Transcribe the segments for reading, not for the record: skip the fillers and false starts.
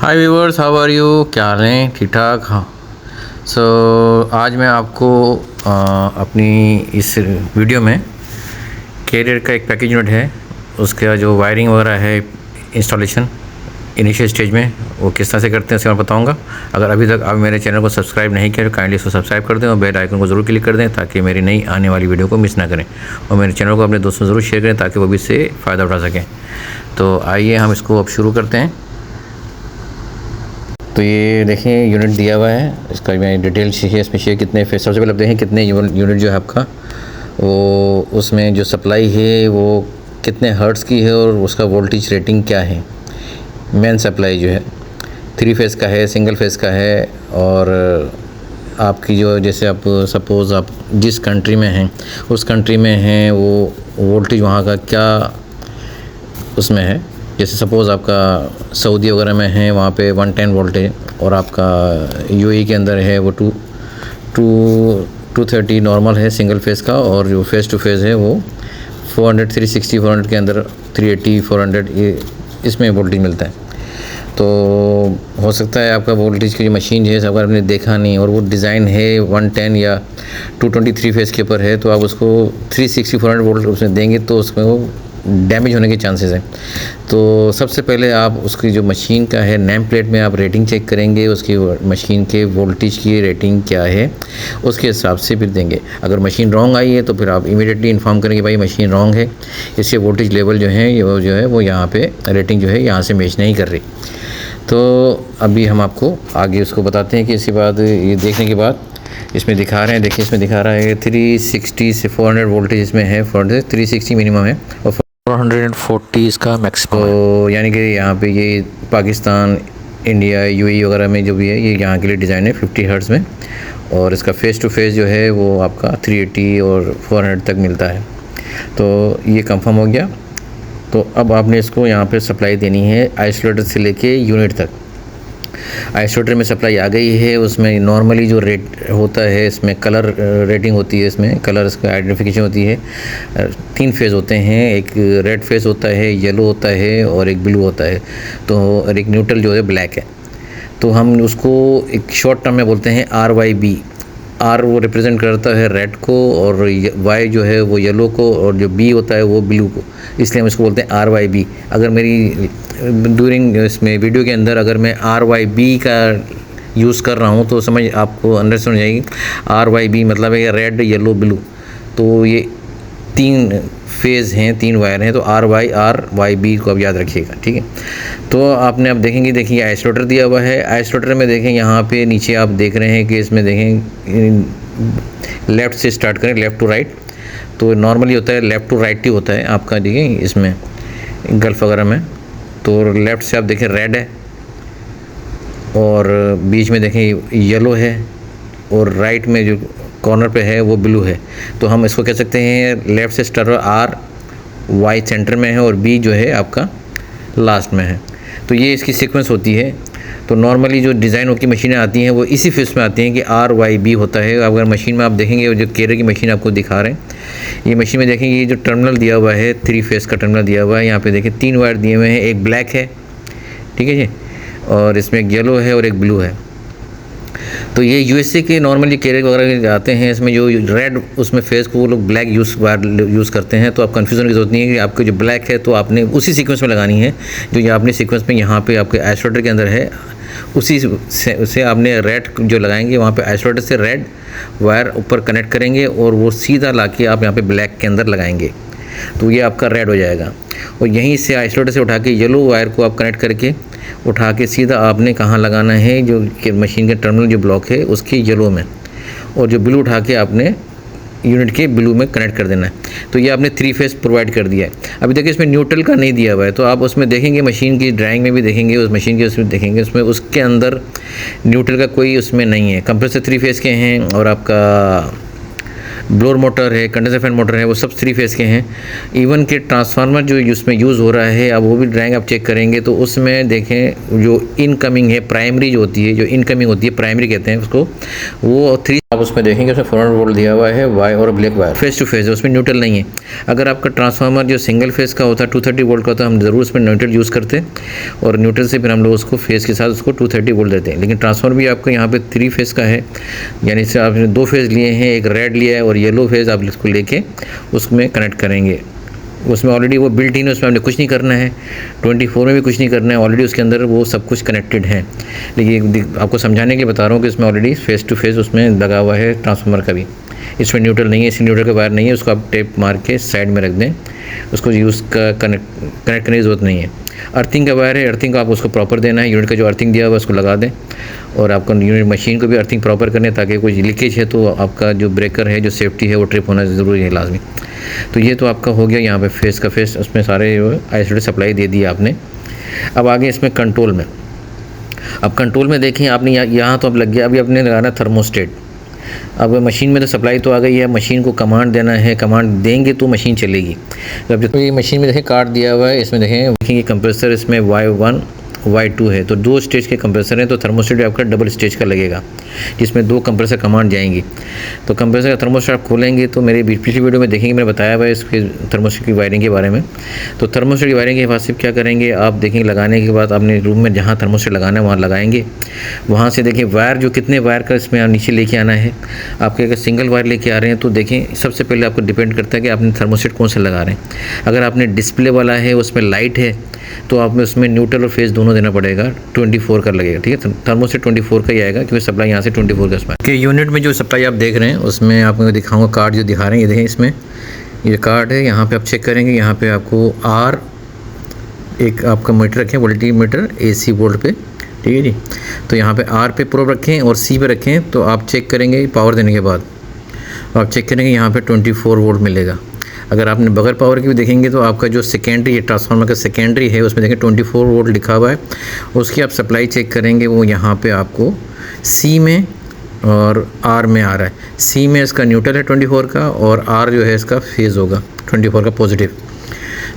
Hi viewers, how are you? क्या हाल है? ठीक ठाक? हाँ। आज मैं आपको अपनी इस वीडियो में कैरियर का एक पैकेज यूनिट है, उसका जो वायरिंग वगैरह है, इंस्टॉलेशन इनिशियल स्टेज में वो किस तरह से करते हैं उसके मैं बताऊंगा। अगर अभी तक आप मेरे चैनल को सब्सक्राइब नहीं किया तो काइंडली इसको सब्सक्राइब कर दें और बेल आइकन को ज़रूर क्लिक कर दें ताकि मेरी नई आने वाली वीडियो को मिस ना करें, और मेरे चैनल को अपने दोस्तों ज़रूर शेयर करें ताकि वो भी इससे फ़ायदा उठा सकें। तो आइए हम इसको अब शुरू करते हैं। तो ये देखें यूनिट दिया हुआ है, इसका मैं डिटेल इसमें शेयर कितने फेस। सबसे पहले आप देखें कितने यूनिट जो है आपका वो उसमें जो सप्लाई है वो कितने हर्ट्ज़ की है और उसका वोल्टेज रेटिंग क्या है। मेन सप्लाई जो है 3 फेज़ का है, सिंगल फेज़ का है, और आपकी जो जैसे आप सपोज़ आप जिस कंट्री में हैं उस कंट्री में हैं वो वोल्टेज वहाँ का क्या उसमें है। जैसे सपोज़ आपका सऊदी वगैरह में है वहाँ पे 110 वोल्ट है, और आपका यूएई के अंदर है वो 230 नॉर्मल है सिंगल फेज़ का, और जो फेज़ टू फेज़ है वो 400 360 400 के अंदर 380 400 ये इसमें वोल्टेज मिलता है। तो हो सकता है आपका वोल्टेज की जो मशीन है अगर आपने देखा नहीं और वो डिज़ाइन है 110 या 223 फेज़ के ऊपर है तो आप उसको 360 400 वोल्ट उसमें देंगे तो उसमें वो डैमेज होने के चांसेस हैं। तो सबसे पहले आप उसकी जो मशीन का है नेम प्लेट में आप रेटिंग चेक करेंगे, उसकी मशीन के वोल्टेज की रेटिंग क्या है उसके हिसाब से फिर देंगे। अगर मशीन रॉन्ग आई है तो फिर आप इमीडिएटली इन्फॉर्म करेंगे भाई मशीन रॉन्ग है, इससे वोल्टेज लेवल जो है वो यहाँ पे रेटिंग जो है यहाँ से मैच नहीं कर रही। तो अभी हम आपको आगे उसको बताते हैं कि इसके बाद ये देखने के बाद इसमें दिखा रहे हैं, देखिए इसमें दिखा रहा है 360 से 400 वोल्टेज इसमें है, 360 मिनिमम है और 440 इसका मैक्सिमम। तो यानी कि यहाँ पे ये पाकिस्तान, इंडिया, यूएई वगैरह में जो भी है ये यहाँ के लिए डिज़ाइन है 50 हर्ट्ज़ में, और इसका फ़ेस टू फेस जो है वो आपका 380 और 400 तक मिलता है। तो ये कंफर्म हो गया। तो अब आपने इसको यहाँ पे सप्लाई देनी है आइसोलेटर से लेके यूनिट तक। आइसोलेटर में सप्लाई आ गई है, उसमें नॉर्मली जो रेट होता है इसमें कलर रेटिंग होती है, इसमें कलर इसका आइडेंटिफिकेशन होती है। 3 फेज़ होते हैं, एक रेड फेज़ होता है, येलो होता है और एक ब्लू होता है, तो और एक न्यूट्रल जो है ब्लैक है। तो हम उसको एक शॉर्ट टर्म में बोलते हैं RYB। आर वो रिप्रेजेंट करता है रेड को और वाई जो है वो येलो को और जो बी होता है वो ब्लू को, इसलिए हम इसको बोलते हैं RYB। अगर मेरी ड्यूरिंग इसमें वीडियो के अंदर अगर मैं RYB का यूज़ कर रहा हूँ तो समझ आपको अंडरस्टैंड हो जाएगी। RYB मतलब है रेड येलो ब्लू, तो ये 3 फेज़ हैं, 3 वायर हैं, तो RYB को आप याद रखिएगा, ठीक है। तो आपने अब देखेंगे, देखिए आइसोलेटर दिया हुआ है। आइसोलेटर में देखें यहाँ पे नीचे आप देख रहे हैं कि इसमें देखें लेफ़्ट से स्टार्ट करें, लेफ़्ट टू राइट। तो नॉर्मली होता है लेफ़्ट टू राइट ही होता है आपका, देखिए इसमें गल्फ़ वगैरह में। तो लेफ़्ट से आप देखें रेड है और बीच में देखें येलो है और राइट में जो कॉर्नर पे है वो ब्लू है। तो हम इसको कह सकते हैं लेफ़्ट से स्टार्ट RY सेंटर में है और B जो है आपका लास्ट में है। तो ये इसकी सीक्वेंस होती है। तो नॉर्मली जो डिज़ाइन की मशीनें आती हैं वो इसी फेस में आती हैं कि RYB होता है। अगर मशीन में आप देखेंगे जो कैरियर की मशीन आपको दिखा रहे हैं, ये मशीन में देखेंगे ये जो टर्मिनल दिया हुआ है 3 फेज़ का टर्मिनल दिया हुआ है। यहाँ पे देखिए 3 वायर दिए हुए हैं, एक ब्लैक है, ठीक है जी, और इसमें एक येलो है और एक ब्लू है। तो ये USA के नॉर्मली कैरियर वगैरह आते हैं, इसमें जो रेड उसमें फेस को वो लोग ब्लैक यूज़ करते हैं। तो आप कन्फ्यूज़न की ज़रूरत नहीं है कि आपको जो ब्लैक है तो आपने उसी सीक्वेंस में लगानी है जो ये आपने सीक्वेंस में यहाँ पे आपके आइसोलेटर के अंदर है, उसी से आपने रेड जो लगाएंगे वहाँ पे आइसोलेटर से रेड वायर ऊपर कनेक्ट करेंगे और वो सीधा ला के आप यहाँ पे ब्लैक के अंदर लगाएंगे, तो ये आपका रेड हो जाएगा। और यहीं से आइसोलेटर से उठा के येलो वायर को आप कनेक्ट करके उठा के सीधा आपने कहाँ लगाना है, जो कि मशीन के टर्मिनल जो ब्लॉक है उसके येलो में, और जो ब्लू उठा के आपने यूनिट के ब्लू में कनेक्ट कर देना है। तो ये आपने 3 फेज़ प्रोवाइड कर दिया है। अभी देखिए इसमें न्यूट्रल का नहीं दिया हुआ है, तो आप उसमें देखेंगे मशीन की ड्राइंग में भी देखेंगे, उस मशीन के उसमें देखेंगे उसमें उसके अंदर न्यूट्रल का कोई उसमें नहीं है। कंप्रेसर 3 फेज़ के हैं और आपका ब्लोअर मोटर है, कंडेंसर फैन मोटर है, वो सब 3 फेज़ के हैं। इवन के ट्रांसफार्मर जो उसमें यूज़ हो रहा है, अब वो भी ड्राइंग आप चेक करेंगे तो उसमें देखें जो इनकमिंग है प्राइमरी जो होती है, जो इनकमिंग होती है प्राइमरी कहते हैं उसको, वो 3 आप उसमें देखेंगे उसमें 400 वोल्ट दिया हुआ है वाई और black wire face to face है, उसमें न्यूट्रल नहीं है। अगर आपका ट्रांसफार्मर जो सिंगल फेस का होता है 230 वोल्ट का होता है, हम ज़रूर उसमें न्यूट्रल यूज़ करते हैं और न्यूट्रल से फिर हम लोग उसको फेस के साथ उसको 230 वोल्ट देते हैं। लेकिन ट्रांसफार्मर भी आपका यहाँ पे 3 फेस का है, यानी से आपने 2 फेस लिए हैं, एक रेड लिया है और येलो फेस आप इसको लेके उसमें कनेक्ट करेंगे। उसमें ऑलरेडी वो बिल्ट इन है, उसमें आपने कुछ नहीं करना है, 24 में भी कुछ नहीं करना है, ऑलरेडी उसके अंदर वो सब कुछ कनेक्टेड है। लेकिन आपको समझाने के लिए बता रहा हूँ कि इसमें ऑलरेडी फेस टू फेस उसमें लगा हुआ है ट्रांसफार्मर का भी। इसमें न्यूट्रल नहीं है, इसमें न्यूट्रल का वायर नहीं है, उसको आप टेप मार के साइड में रख दें, उसको यूज़ का कनेक्ट करने की ज़रूरत नहीं है। अर्थिंग का वायर है, अर्थिंग को आप उसको प्रॉपर देना है, यूनिट का जो अर्थिंग दिया हुआ है उसको लगा दें और आपका यूनिट मशीन को भी अर्थिंग प्रॉपर करने, ताकि कोई लीकेज है तो आपका जो ब्रेकर है, जो सेफ्टी है, वो ट्रिप होना ज़रूरी है, लाजमी। तो ये तो आपका हो गया यहाँ पे फेस का फेस, उसमें सारे आइसोलेटेड सप्लाई दे दी आपने। अब आगे इसमें कंट्रोल में, अब कंट्रोल में देखें आपने यहाँ तो अब लग गया, अभी आपने लगाना थर्मोस्टेट। अब मशीन में तो सप्लाई तो आ गई है, मशीन को कमांड देना है, कमांड देंगे तो मशीन चलेगी। तो अब जो ये मशीन में देखें कार्ड दिया हुआ है, इसमें देखें कंप्रेसर इसमें Y1 Y2 है, तो 2 स्टेज के कंप्रेसर हैं, तो थर्मोस्टेट आपका डबल स्टेज का लगेगा, जिसमें 2 कंप्रेसर कमांड जाएंगी। तो कंप्रेसर का थर्मोस्टेट आप खोलेंगे तो मेरी पिछली वीडियो में देखेंगे, मैंने बताया हुआ है इसके थर्मोस्टेट की वायरिंग के बारे में। तो थर्मोस्टेट की वायरिंग के बाद सिर्फ क्या करेंगे आप देखेंगे, लगाने के बाद अपने रूम में जहाँ थर्मोस्टेट लगाना है वहाँ लगाएंगे। वहाँ से देखें वायर, जो कितने वायर का इसमें आप नीचे लेके आना है। आपके अगर सिंगल वायर लेके आ रहे हैं तो देखें सबसे पहले आपको डिपेंड करता है कि आपने थर्मोस्टेट कौन सा लगा रहे हैं। अगर आपने डिस्प्ले वाला है, उसमें लाइट है, तो आप में उसमें न्यूट्रल और फेस दोनों देना पड़ेगा, 24 का लगेगा, ठीक है। थर्मोस्टेट 24 का ही आएगा, क्योंकि सप्लाई यहाँ से 24 का इसमें कि यूनिट में जो सप्लाई आप देख रहे हैं उसमें आपको दिखाऊंगा कार्ड जो दिखा रहे हैं, ये देखें इसमें ये कार्ड है। यहाँ पे आप चेक करेंगे, यहाँ पे आपको आर एक आपका मीटर रखें, वोल्टी मीटर AC वोल्ट पे, ठीक है जी। तो यहाँ पे आर पे प्रोब रखें और C पे रखें, तो आप चेक करेंगे पावर देने के बाद आप चेक करेंगे यहाँ पे 24 वोल्ट मिलेगा। अगर आपने बगैर पावर की भी देखेंगे तो आपका जो सेकेंडरी है, ट्रांसफार्मर का सेकेंडरी है, उसमें देखें 24 वोल्ट लिखा हुआ है। उसकी आप सप्लाई चेक करेंगे, वो यहाँ पे आपको C में और R में आ रहा है। C में इसका न्यूट्रल है 24 का, और R जो है इसका फेज़ होगा 24 का पॉजिटिव,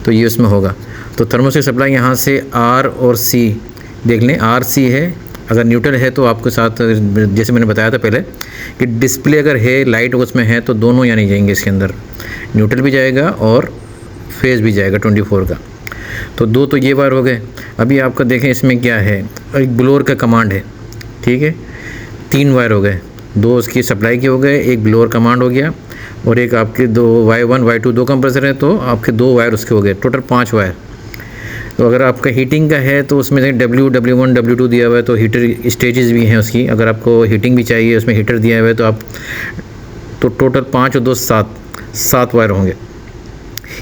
तो ये उसमें होगा। तो थर्मोस्टेट सप्लाई यहाँ से R और C देख लें, RC है। अगर न्यूट्रल है तो आपके साथ, जैसे मैंने बताया था पहले कि डिस्प्ले अगर है, लाइट उसमें है, तो दोनों यानी जाएंगे इसके अंदर, न्यूट्रल भी जाएगा और फेज़ भी जाएगा 24 का। तो 2 तो ये वायर हो गए। अभी आपका देखें इसमें क्या है, एक ब्लोअर का कमांड है, ठीक है। 3 वायर हो गए, 2 उसकी सप्लाई के हो गए, एक ब्लोअर कमांड हो गया, और एक आपके 2 Y1 Y2 2 कंप्रेसर हैं, तो आपके 2 वायर उसके हो गए, टोटल 5 वायर। तो अगर आपका हीटिंग का है तो उसमें से W1 W2 दिया हुआ है, तो हीटर स्टेजेस भी हैं उसकी। अगर आपको हीटिंग भी चाहिए, उसमें हीटर दिया हुआ है, तो आप तो टोटल 5 और 2 7 वायर होंगे।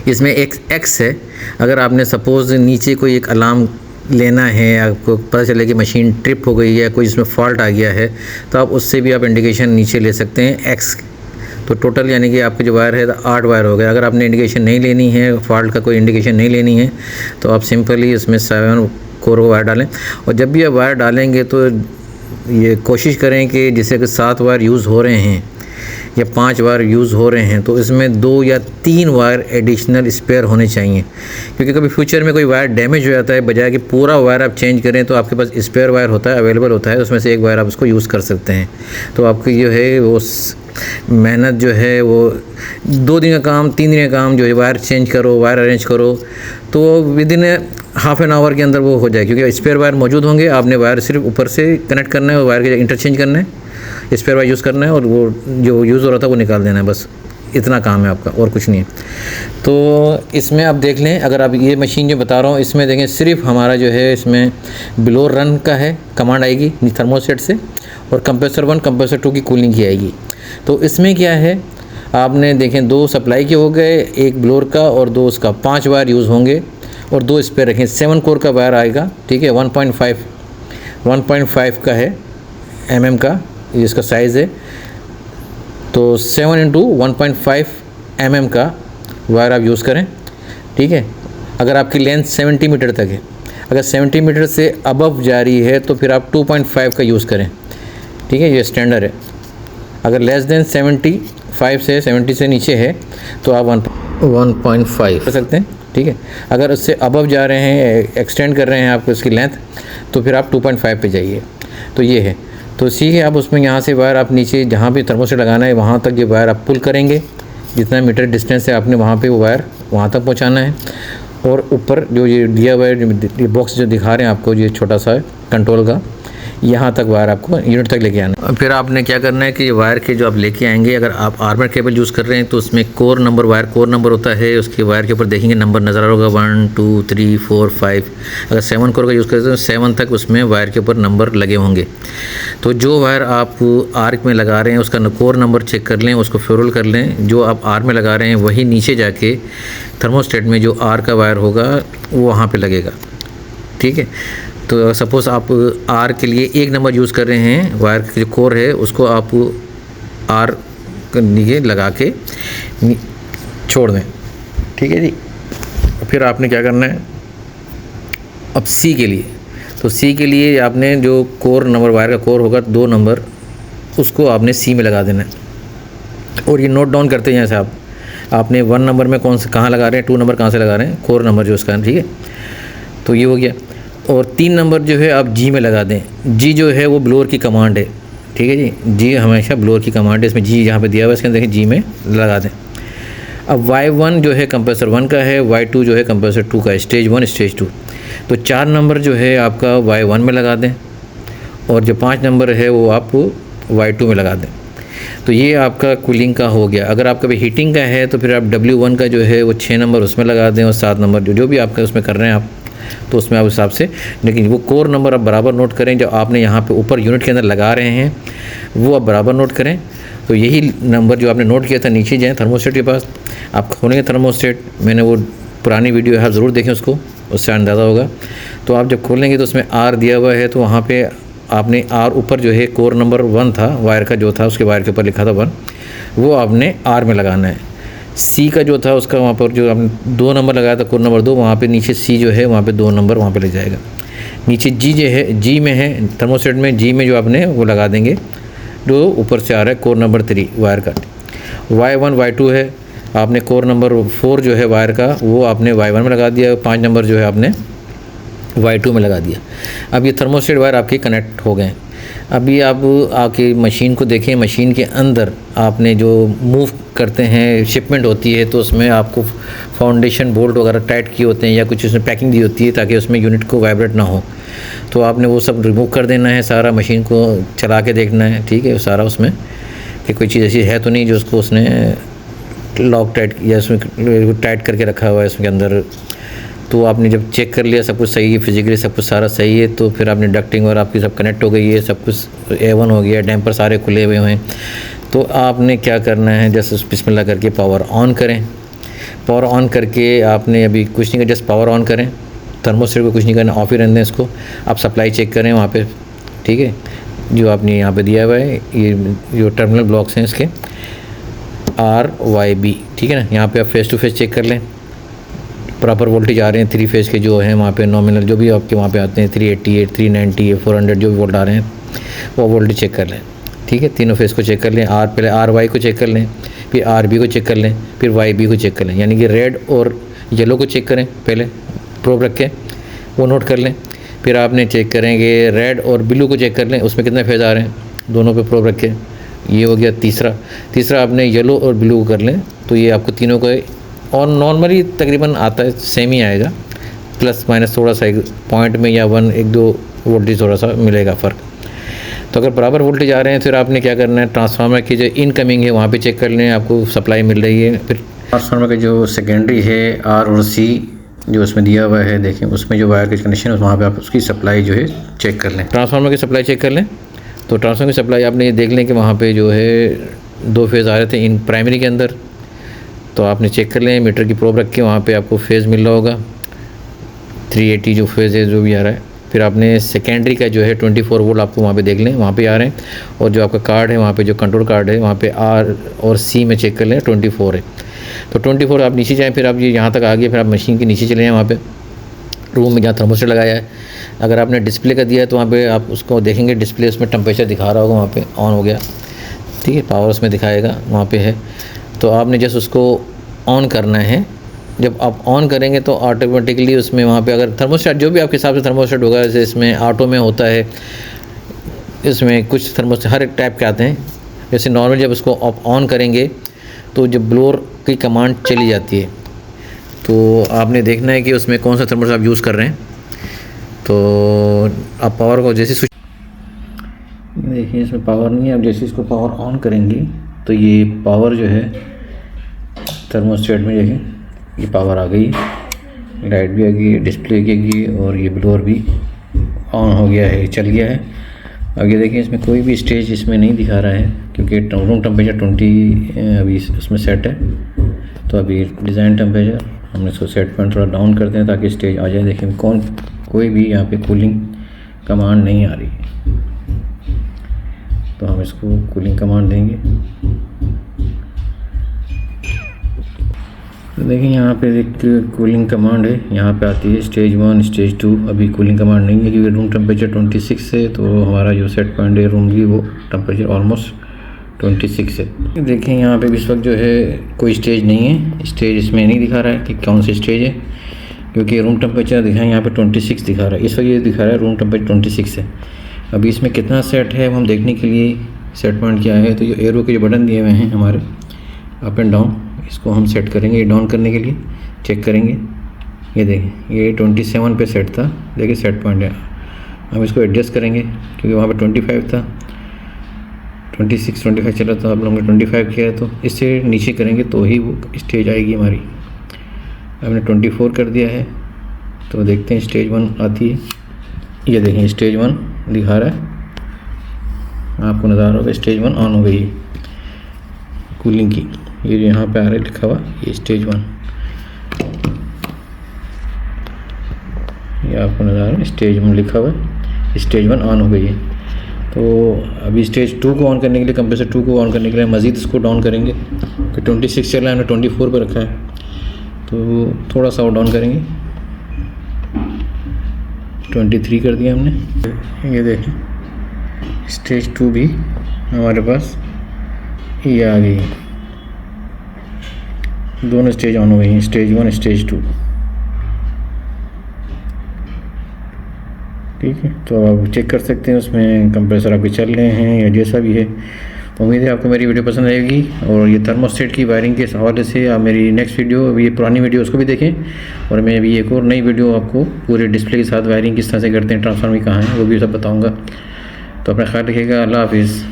इसमें एक X है, अगर आपने सपोज़ नीचे कोई एक अलार्म लेना है, आपको पता चले कि मशीन ट्रिप हो गई है, कोई इसमें फॉल्ट आ गया है, तो आप उससे भी आप इंडिकेशन नीचे ले सकते हैं X। तो टोटल यानी कि आपके जो वायर है 8 वायर हो गए। अगर आपने इंडिकेशन नहीं लेनी है, फॉल्ट का कोई इंडिकेशन नहीं लेनी है, तो आप सिंपली इसमें 7 कोर वायर डालें। और जब भी आप वायर डालेंगे तो ये कोशिश करें कि जैसे कि 7 वायर यूज़ हो रहे हैं या 5 वायर यूज़ हो रहे हैं, तो इसमें 2 या 3 वायर एडिशनल स्पेयर होने चाहिए, क्योंकि कभी फ्यूचर में कोई वायर डैमेज हो जाता है, बजाय कि पूरा वायर आप चेंज करें, तो आपके पास स्पेयर वायर होता है, अवेलेबल होता है, उसमें से एक वायर आप उसको यूज़ कर सकते हैं। तो आपकी जो है वो मेहनत जो है वो 2 दिन का काम, 3 दिन का काम जो है, वायर चेंज करो, वायर अरेंज करो, तो विदिन हाफ एन आवर के अंदर वो हो जाए, क्योंकि स्पेयर वायर मौजूद होंगे। आपने वायर सिर्फ ऊपर से कनेक्ट करना है, वायर के इंटरचेंज करना है, स्पेयर वायर यूज़ करना है, और वो जो यूज़ हो रहा था वो निकाल देना है, बस इतना काम है आपका, और कुछ नहीं है। तो इसमें आप देख लें, अगर आप ये मशीन जो बता रहा हूँ, इसमें देखें सिर्फ हमारा जो है इसमें ब्लोअर रन का है, कमांड आएगी थर्मोस्टेट से, और कंप्रेसर 1 कंप्रेसर 2 की कूलिंग की आएगी। तो इसमें क्या है, आपने देखें 2 सप्लाई के हो गए, एक ब्लोअर का और 2 उसका, 5 वायर यूज़ होंगे, और 2 स्पेयर रखें। 7 कोर का वायर आएगा, ठीक है, 1.5 का है mm का, इसका साइज़ है। तो 7 × 1.5 mm का वायर आप यूज़ करें, ठीक है। अगर आपकी लेंथ 70 मीटर तक है, अगर 70 मीटर से अबव जा रही है तो फिर आप 2.5 का यूज़ करें, ठीक है, ये स्टैंडर्ड है। अगर लेस देन 70 से नीचे है तो आप 1.5 कर सकते हैं, ठीक है। अगर उससे अबव जा रहे हैं, एक्सटेंड कर रहे हैं आप उसकी लेंथ, तो फिर आप 2.5 पे जाइए। तो ये है। तो सी है, आप उसमें यहाँ से वायर आप नीचे जहाँ पे थर्मोस्टेट लगाना है वहाँ तक ये वायर आप पुल करेंगे, जितना मीटर डिस्टेंस है आपने वहाँ पे वो वायर वहाँ तक पहुँचाना है। और ऊपर जो ये दिया हुआ है, ये बॉक्स जो दिखा रहे हैं आपको, ये छोटा सा कंट्रोल का, यहाँ तक वायर आपको यूनिट तक लेके आना है। फिर आपने क्या करना है कि ये वायर के जो आप लेके आएंगे, अगर आप आर्मर केबल यूज़ कर रहे हैं तो उसमें core number, wire core number होता है, उसके वायर के ऊपर देखेंगे नंबर नज़र आ रहा होगा 1 2 3 4 5। अगर 7 कोर का यूज़ करते हैं तो 7 तक उसमें वायर के ऊपर नंबर लगे होंगे। तो जो वायर आप आर्क में लगा रहे हैं उसका कोर नंबर चेक कर लें, उसको फेरोल कर लें। जो आप आर्क में लगा रहे हैं वही नीचे जाके थर्मोस्टेट में जो आर का वायर होगा वो वहाँ पे लगेगा, ठीक है। तो सपोज़ आप आर के लिए 1 नंबर यूज़ कर रहे हैं, वायर का जो कोर है उसको आप आर के लगा के छोड़ दें, ठीक है जी। फिर आपने क्या करना है, अब सी के लिए, तो सी के लिए आपने जो कोर नंबर, वायर का कोर होगा 2 नंबर, उसको आपने सी में लगा देना है। और ये नोट डाउन करते हैं जैसे आपने 1 नंबर में कौन से कहाँ लगा रहे हैं, 2 नंबर कहाँ से लगा रहे हैं, कोर नंबर जो उसका है, ठीक है। तो ये हो गया। और 3 नंबर जो है आप जी में लगा दें। जी जो है वो ब्लोअर की कमांड है, ठीक है जी। जी हमेशा ब्लोअर की कमांड है, इसमें जी यहाँ पे दिया हुआ है, इसके अंदर देखिए जी में लगा दें। अब Y1 जो है कंप्रेसर 1 का है, Y2 जो है कंप्रेसर 2 का है, स्टेज 1 स्टेज 2। तो 4 नंबर जो है आपका Y1 में लगा दें और जो 5 नंबर है वो आप Y2 में लगा दें। तो ये आपका कूलिंग का हो गया। अगर आपका भी हीटिंग का है तो फिर आप W1 का जो है वो 6 नंबर उसमें लगा दें और 7 नंबर जो भी आपका उसमें कर रहे हैं आप, तो उसमें आप हिसाब से। लेकिन वो कोर नंबर आप बराबर नोट करें, जो आपने यहाँ पे ऊपर यूनिट के अंदर लगा रहे हैं वो आप बराबर नोट करें। तो यही नंबर जो आपने नोट किया था नीचे जाएँ थर्मोस्टेट के पास, आप खोलेंगे थर्मोस्टेट, मैंने वो पुरानी वीडियो है आप ज़रूर देखें उसको, उससे अंदाज़ा होगा। तो आप जब खोलेंगे तो उसमें आर दिया हुआ है, तो वहाँ पर आपने आर ऊपर जो है कोर नंबर 1 था वायर का जो था, उसके वायर के ऊपर लिखा था 1, वो आपने आर में लगाना है। सी का जो था उसका वहाँ पर जो आपने 2 नंबर लगाया था कोर नंबर 2, वहाँ पे नीचे सी जो है वहाँ पे 2 नंबर वहाँ पे ले जाएगा। नीचे जी जो है, जी में है थर्मोस्टेट में, जी में जो आपने वो लगा देंगे जो ऊपर से आ रहा है कोर नंबर 3 वायर का। Y1 Y2 है, आपने कोर नंबर 4 जो है वायर का वो आपने Y1 में लगा दिया, 5 नंबर जो है आपने Y2 में लगा दिया। अब ये थर्मोस्टेट वायर आपके कनेक्ट हो गए। अभी आप आके मशीन को देखें, मशीन के अंदर आपने जो मूव करते हैं, शिपमेंट होती है, तो उसमें आपको फाउंडेशन बोल्ट वगैरह टाइट किए होते हैं या कुछ उसमें पैकिंग दी होती है ताकि उसमें यूनिट को वाइब्रेट ना हो। तो आपने वो सब रिमूव कर देना है सारा, मशीन को चला के देखना है, ठीक है, सारा उसमें कि कोई चीज़ ऐसी है तो नहीं जो उसको उसने लॉक टाइट या उसमें टाइट करके रखा हुआ है इसके अंदर। तो आपने जब चेक कर लिया सब कुछ सही है, फिजिकली सब कुछ सारा सही है, तो फिर आपने डक्टिंग और आपकी सब कनेक्ट हो गई है, सब कुछ A1 हो गया, डैम्पर सारे खुले हुए हैं। तो आपने क्या करना है, जस्ट बिस्मिल्लाह करके पावर ऑन करें। पावर ऑन करके आपने अभी कुछ नहीं कर, जस्ट पावर ऑन करें, थर्मोस्टेट को कुछ नहीं करना, ऑफ ही रहने दें इसको। आप सप्लाई चेक करें वहाँ पे, ठीक है, जो आपने यहाँ पे दिया हुआ है, ये जो टर्मिनल ब्लॉक्स हैं इसके RYB, ठीक है ना। यहाँ पे आप फेस टू फेस चेक कर लें, प्रॉपर वोल्टेज आ रहे हैं 3 फेज़ के जो हैं वहाँ पे, नॉमिनल जो भी आपके वहाँ पे आते हैं 388 390 400 जो भी वोल्ट आ रहे हैं वो वोल्टेज चेक कर लें, ठीक है। तीनों फेज़ को चेक कर लें, पहले RY को चेक कर लें, फिर RB को चेक कर लें, फिर YB को चेक कर लें, यानी कि रेड और येलो को चेक करें पहले, प्रोब रख के वो नोट कर लें। फिर आपने चेक करेंगे रेड और ब्लू को चेक कर लें, उसमें कितने फेज़ आ रहे हैं, दोनों पे प्रोब रख के। ये हो गया तीसरा आपने येलो और ब्लू को कर लें, तो ये आपको तीनों को, और नॉर्मली तकरीबन आता है सेम ही आएगा, प्लस माइनस थोड़ा सा एक पॉइंट में या 1-1-2 वोल्टेज थोड़ा सा मिलेगा फ़र्क। तो अगर बराबर वोल्टेज आ रहे हैं फिर आपने क्या करना है, ट्रांसफार्मर की जो इनकमिंग है वहाँ पे चेक कर लें, आपको सप्लाई मिल रही है। फिर ट्रांसफार्मर का जो सेकेंडरी है R और C जो उसमें दिया हुआ है, देखें उसमें जो वायर के कनेक्शन है वहाँ पर आप उसकी सप्लाई जो है चेक कर लें, ट्रांसफार्मर की सप्लाई चेक कर लें। तो ट्रांसफार्मर की सप्लाई आपने ये देख लें कि वहाँ पर जो है 2 फेज़ आ रहे थे इन प्राइमरी के अंदर, तो आपने चेक कर लें, मीटर की प्रोब रख के वहाँ पे आपको फेज़ मिल रहा होगा 380 जो फेज़ है जो भी आ रहा है। फिर आपने सेकेंडरी का जो है 24 वोल्ट आपको वहाँ पे देख लें, वहाँ पे आ रहे हैं, और जो आपका कार्ड है वहाँ पे जो कंट्रोल कार्ड है वहाँ पे R और C में चेक कर लें 24 है। तो 24 आप नीचे जाएँ, फिर आप ये यहाँ तक आ गए, फिर आप मशीन के नीचे चले जाएँ, वहाँ पर रूम में जहाँ थर्मोस्टेट लगाया है, अगर आपने डिस्प्ले का दिया है तो वहाँ पर आप उसको देखेंगे, डिस्प्ले उसमें टेम्परेचर दिखा रहा होगा, वहाँ पर ऑन हो गया, ठीक है, पावर उसमें दिखाएगा वहाँ पर है। तो आपने जस्ट उसको ऑन करना है। जब आप ऑन करेंगे तो ऑटोमेटिकली उसमें वहाँ पे अगर थर्मोस्टेट जो भी आपके हिसाब से थर्मोस्टेट होगा, जैसे इसमें ऑटो में होता है इसमें कुछ थर्मोस्टेट हर एक टाइप के आते हैं। जैसे नॉर्मल जब इसको आप ऑन करेंगे तो जब ब्लोअर की कमांड चली जाती है, तो आपने देखना है कि उसमें कौन सा थर्मोस्टेट आप यूज़ कर रहे हैं। तो आप पावर को जैसे स्विच देखिए, इसमें पावर नहीं है। अब जैसे इसको पावर ऑन करेंगे तो ये पावर जो है थर्मोस्टेट में देखिए ये पावर आ गई, लाइट भी आ गई, डिस्प्ले की गई और ये ब्लोअर भी ऑन हो गया है, चल गया है। अब ये देखिए इसमें कोई भी स्टेज इसमें नहीं दिखा रहा है क्योंकि रूम टेम्परेचर 20 अभी इसमें सेट है। तो अभी डिज़ाइन टेम्परेचर हम इसको सेट पॉइंट थोड़ा डाउन करते हैं ताकि स्टेज आ जाए। देखिए कोई भी यहाँ पे कूलिंग कमांड नहीं आ रही है, तो हम इसको कूलिंग कमांड देंगे। तो देखिए यहाँ पे एक कूलिंग कमांड है, यहाँ पे आती है स्टेज 1 स्टेज 2। अभी कूलिंग कमांड नहीं है क्योंकि रूम टेम्परेचर 26 है, तो हमारा जो सेट पॉइंट है रूम की वो टेम्परेचर ऑलमोस्ट 26 है। देखिए यहाँ पे इस वक्त जो है कोई स्टेज नहीं है, स्टेज इसमें नहीं दिखा रहा है कि कौन सी स्टेज है क्योंकि रूम टेम्परेचर दिखाएँ यहाँ पे 26 दिखा रहा है। इस वक्त ये दिखा रहा है रूम टेम्परेचर 26 है। अभी इसमें कितना सेट है हम देखने के लिए सेट पॉइंट क्या है, तो ये एरो के जो बटन दिए हुए हैं हमारे अप एंड डाउन, इसको हम सेट करेंगे। ये डाउन करने के लिए चेक करेंगे, ये देखें ये 27 पे सेट था, देखिए सेट पॉइंट है। हम इसको एडजस्ट करेंगे क्योंकि वहाँ पे 25 था, 25 चला था, अब हमने 25 किया है तो इससे नीचे करेंगे तो ही वो स्टेज आएगी हमारी। हमने 24 कर दिया है, तो देखते हैं स्टेज 1 आती है। ये देखें स्टेज 1 दिखा रहा है, आपको नज़र आ रहा होगा स्टेज 1 ऑन हो गई है कूलिंग की। ये यहाँ पे आ रहा है लिखा हुआ ये स्टेज 1, ये आपको नज़र आ रहा है स्टेज 1 लिखा हुआ है, स्टेज 1 ऑन हो गई है। तो अभी स्टेज 2 को ऑन करने के लिए, कंप्रेसर 2 को ऑन करने के लिए मज़ीद इसको डाउन करेंगे कि 26 चला है, हमने 24 पर रखा है, तो थोड़ा सा और डाउन करेंगे, 23 कर दिया हमने। ये देखें स्टेज 2 भी हमारे पास ये आ गई है, दोनों स्टेज ऑन हो गई हैं, स्टेज 1 स्टेज 2। ठीक है, तो आप चेक कर सकते हैं उसमें कंप्रेसर आपके चल रहे हैं या जैसा भी है। उम्मीद है आपको मेरी वीडियो पसंद आएगी और ये थर्मोस्टेट की वायरिंग के हवाले से आप मेरी नेक्स्ट वीडियो, अभी ये पुरानी वीडियो उसको भी देखें और मैं अभी एक और नई वीडियो आपको पूरे डिस्प्ले के साथ वायरिंग किस तरह से करते हैं, ट्रांसफार्मर कहाँ है, वो भी सब बताऊँगा। तो अपना ख्याल रखिएगा। अल्लाह हाफिज़।